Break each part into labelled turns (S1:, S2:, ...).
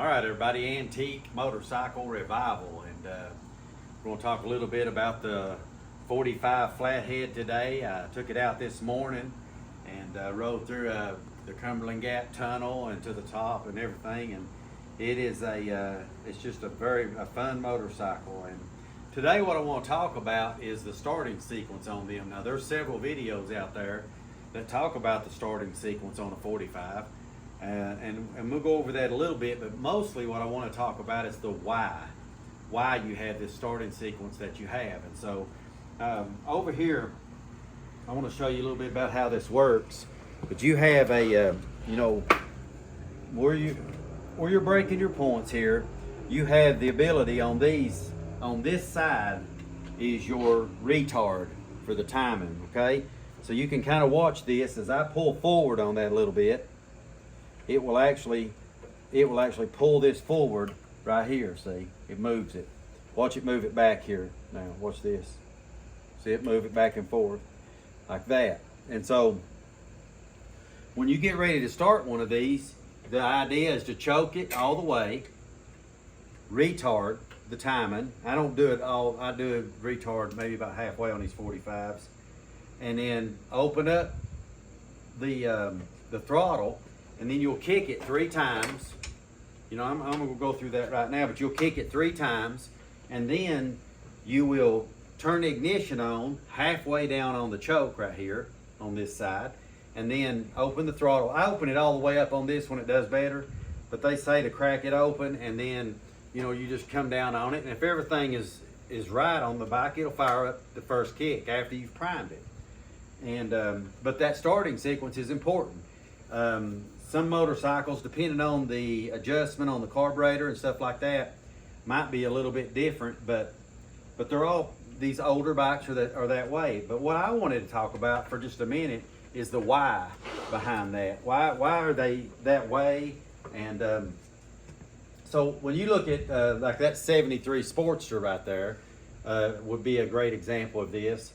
S1: All right, everybody, Antique Motorcycle Revival, and we're going to talk a little bit about the 45 flathead today. I took it out this morning and rode through the Cumberland Gap Tunnel and to the top and everything, and it is it's just a fun motorcycle. And today what I want to talk about is the starting sequence on them. Now there's several videos out there that talk about the starting sequence on a 45. And we'll go over that a little bit, but mostly what I want to talk about is the why you have this starting sequence that you have. And so over here, I want to show you a little bit about how this works. But you have a, where you're breaking your points here, you have the ability on this side is your retard for the timing, okay? So you can kind of watch this as I pull forward on that a little bit. It will actually pull this forward right here. See, it moves it. Watch it move it back here. Now watch this. See it move it back and forth like that. And so when you get ready to start one of these, the idea is to choke it all the way, retard the timing. I don't do it all. I do it retard maybe about halfway on these 45s, and then open up the throttle. And then you'll kick it 3 times. You know, I'm gonna go through that right now, but you'll kick it 3 times, and then you will turn the ignition on halfway down on the choke right here on this side, and then open the throttle. I open it all the way up on this one, it does better, but they say to crack it open, and then, you know, you just come down on it, and if everything is right on the bike, it'll fire up the first kick after you've primed it. And but that starting sequence is important. Some motorcycles, depending on the adjustment on the carburetor and stuff like that, might be a little bit different, but they're all, these older bikes are that way. But what I wanted to talk about for just a minute is the why behind that. Why are they that way? And so when you look at like that 73 Sportster right there, would be a great example of this.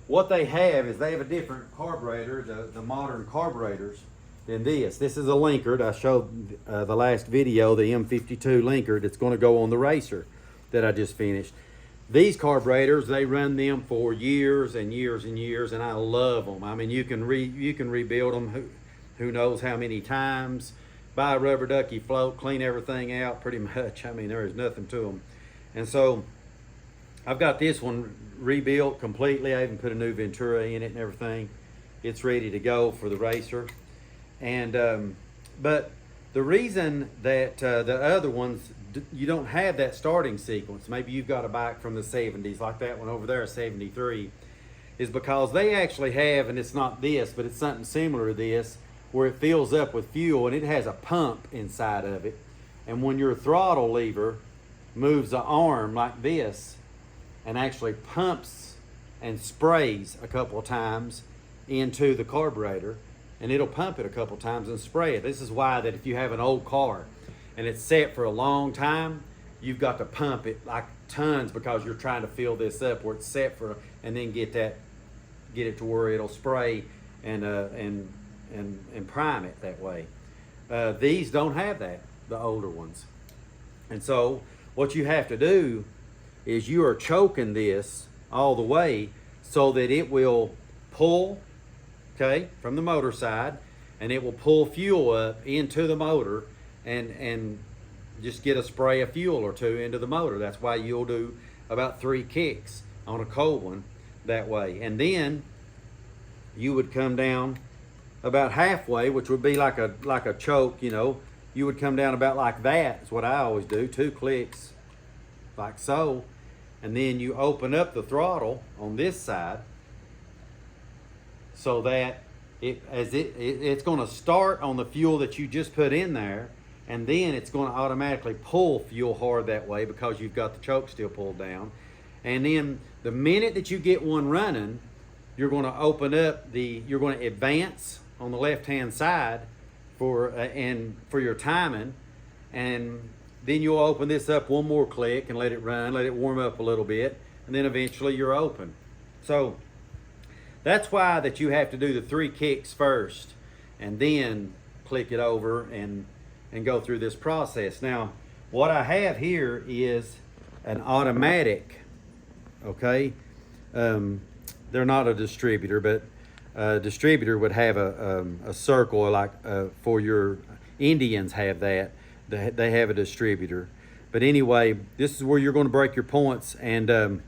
S1: What they have is they have a different carburetor, the modern carburetors, than this. This is a linkered. I showed the last video, the M52 linkered. It's going to go on the racer that I just finished. These carburetors, they run them for years and years and years, and I love them. I mean, you can rebuild them who knows how many times, buy a rubber ducky float, clean everything out pretty much. I mean, there is nothing to them. And so I've got this one rebuilt completely. I even put a new Ventura in it and everything. It's ready to go for the racer. And but the reason that the other ones, you don't have that starting sequence, maybe you've got a bike from the 70s like that one over there, a 73, is because they actually have, and it's not this, but it's something similar to this, where it fills up with fuel and it has a pump inside of it. And when your throttle lever moves the arm like this and actually pumps and sprays a couple of times into the carburetor, and it'll pump it a couple times and spray it. This is why that if you have an old car and it's set for a long time, you've got to pump it like tons because you're trying to fill this up where it's set for, and then get it to where it'll spray and prime it that way. These don't have that, the older ones. And so what you have to do is you are choking this all the way so that it will pull, okay, from the motor side, and it will pull fuel up into the motor and just get a spray of fuel or 2 into the motor. That's why you'll do about 3 kicks on a cold one that way. And then you would come down about halfway, which would be like a choke, you know. You would come down about like that, is what I always do, 2 clicks like so. And then you open up the throttle on this side, so that it's going to start on the fuel that you just put in there, and then it's going to automatically pull fuel hard that way because you've got the choke still pulled down. And then the minute that you get one running, you're going to open up you're going to advance on the left-hand side for your timing, and then you'll open this up one more click and let it run, let it warm up a little bit, and then eventually you're open. So that's why that you have to do the 3 kicks first and then click it over and and go through this process. Now, what I have here is an automatic, okay? They're not a distributor, but a distributor would have a circle like for your Indians have that. They have a distributor. But anyway, this is where you're going to break your points, and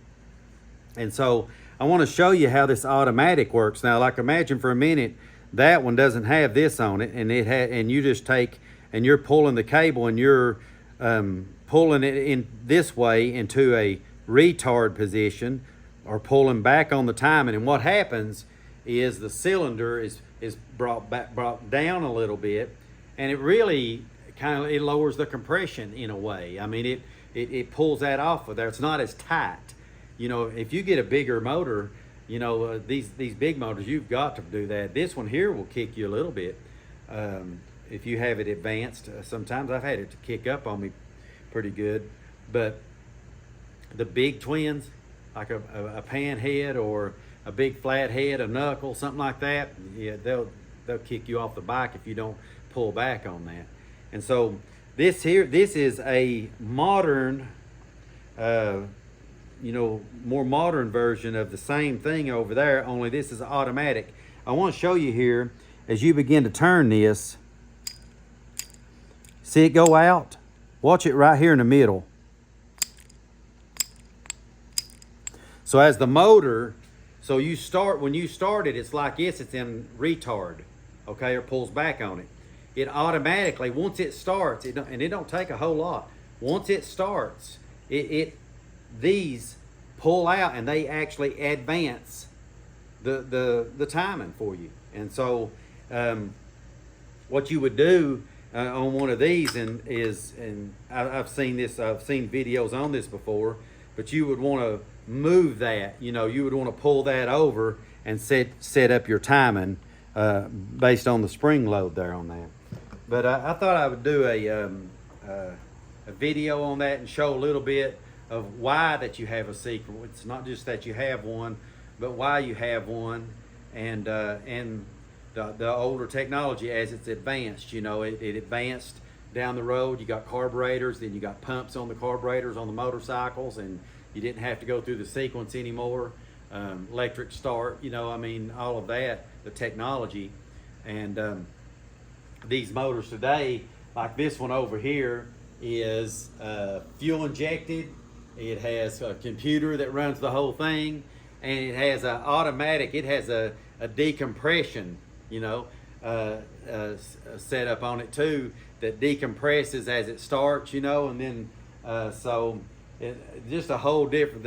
S1: so I want to show you how this automatic works. Now, like imagine for a minute that one doesn't have this on it, and you just take and you're pulling the cable and you're pulling it in this way into a retard position, or pulling back on the timing. And what happens is the cylinder is brought down a little bit, and it really it lowers the compression in a way. I mean, it pulls that off of there. It's not as tight. You know, if you get a bigger motor, you know, these big motors, you've got to do that. This one here will kick you a little bit if you have it advanced. Sometimes I've had it to kick up on me pretty good, but the big twins, like a pan head or a big flat head, a knuckle, something like that, yeah, they'll kick you off the bike if you don't pull back on that. And so this is a modern, you know, more modern version of the same thing over there, only this is automatic. I want to show you here, as you begin to turn this, see it go out? Watch it right here in the middle. So as the motor, so when you start it, it's like it's in retard, okay, or pulls back on it. It automatically, once it starts, and it don't take a whole lot. Once it starts, these pull out and they actually advance the timing for you. And so what you would do on one of these and I've seen videos on this before, but you would want to move that, you know, you would want to pull that over and set up your timing based on the spring load there on that. But I thought I would do a video on that and show a little bit of why that you have a secret. It's not just that you have one, but why you have one, and the older technology as it's advanced. You know, it advanced down the road. You got carburetors, then you got pumps on the carburetors on the motorcycles, and you didn't have to go through the sequence anymore. Electric start, you know, I mean, all of that, the technology. And these motors today, like this one over here, is fuel injected. It has a computer that runs the whole thing, and it has an automatic, it has a decompression, you know, set up on it too, that decompresses as it starts, you know, and then just a whole different,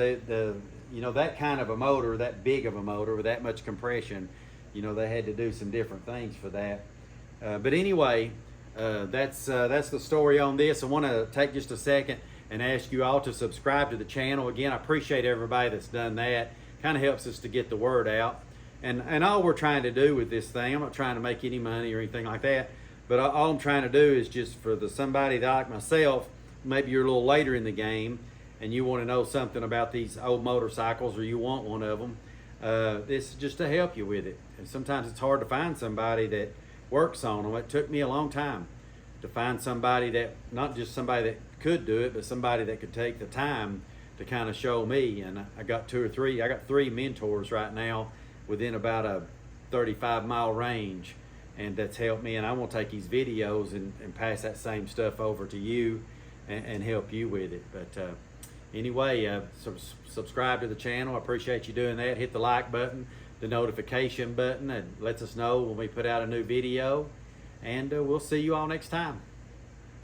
S1: you know, that kind of a motor, that big of a motor with that much compression, you know, they had to do some different things for that. But anyway, that's the story on this. I want to take just a second and ask you all to subscribe to the channel. Again, I appreciate everybody that's done that. Kind of helps us to get the word out. And all we're trying to do with this thing, I'm not trying to make any money or anything like that, but all I'm trying to do is just for somebody that like myself, maybe you're a little later in the game and you want to know something about these old motorcycles, or you want one of them, this is just to help you with it. And sometimes it's hard to find somebody that works on them. It took me a long time to find somebody that, not just somebody that could do it, but somebody that could take the time to kind of show me. And I got three mentors right now within about a 35-mile range, and that's helped me. And I want to take these videos and pass that same stuff over to you and help you with it. But anyway, subscribe to the channel. I appreciate you doing that. Hit the like button, the notification button. It lets us know when we put out a new video, and we'll see you all next time.